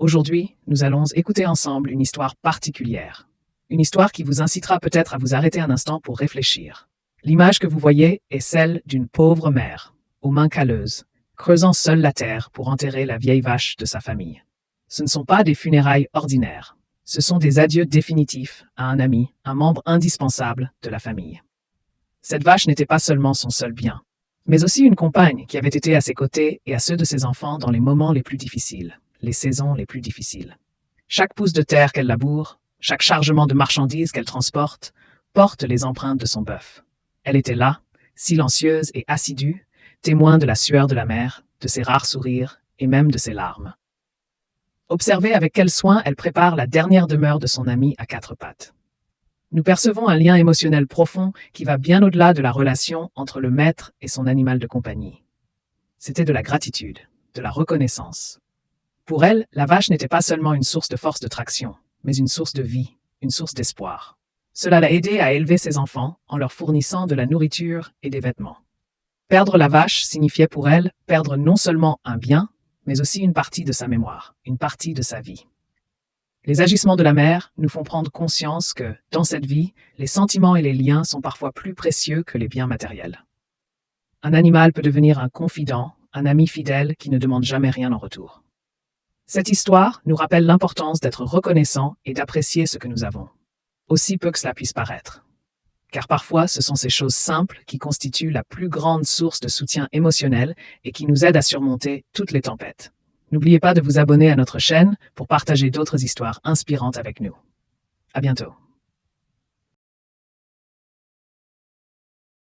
Aujourd'hui, nous allons écouter ensemble une histoire particulière. Une histoire qui vous incitera peut-être à vous arrêter un instant pour réfléchir. L'image que vous voyez est celle d'une pauvre mère, aux mains calleuses, creusant seule la terre pour enterrer la vieille vache de sa famille. Ce ne sont pas des funérailles ordinaires. Ce sont des adieux définitifs à un ami, un membre indispensable de la famille. Cette vache n'était pas seulement son seul bien, mais aussi une compagne qui avait été à ses côtés et à ceux de ses enfants dans les moments les plus difficiles, les saisons les plus difficiles. Chaque pouce de terre qu'elle laboure, chaque chargement de marchandises qu'elle transporte, porte les empreintes de son bœuf. Elle était là, silencieuse et assidue, témoin de la sueur de la mère, de ses rares sourires et même de ses larmes. Observez avec quel soin elle prépare la dernière demeure de son ami à quatre pattes. Nous percevons un lien émotionnel profond qui va bien au-delà de la relation entre le maître et son animal de compagnie. C'était de la gratitude, de la reconnaissance. Pour elle, la vache n'était pas seulement une source de force de traction, mais une source de vie, une source d'espoir. Cela l'a aidé à élever ses enfants en leur fournissant de la nourriture et des vêtements. Perdre la vache signifiait pour elle perdre non seulement un bien, mais aussi une partie de sa mémoire, une partie de sa vie. Les agissements de la mère nous font prendre conscience que, dans cette vie, les sentiments et les liens sont parfois plus précieux que les biens matériels. Un animal peut devenir un confident, un ami fidèle qui ne demande jamais rien en retour. Cette histoire nous rappelle l'importance d'être reconnaissant et d'apprécier ce que nous avons, aussi peu que cela puisse paraître. Car parfois, ce sont ces choses simples qui constituent la plus grande source de soutien émotionnel et qui nous aident à surmonter toutes les tempêtes. N'oubliez pas de vous abonner à notre chaîne pour partager d'autres histoires inspirantes avec nous. À bientôt.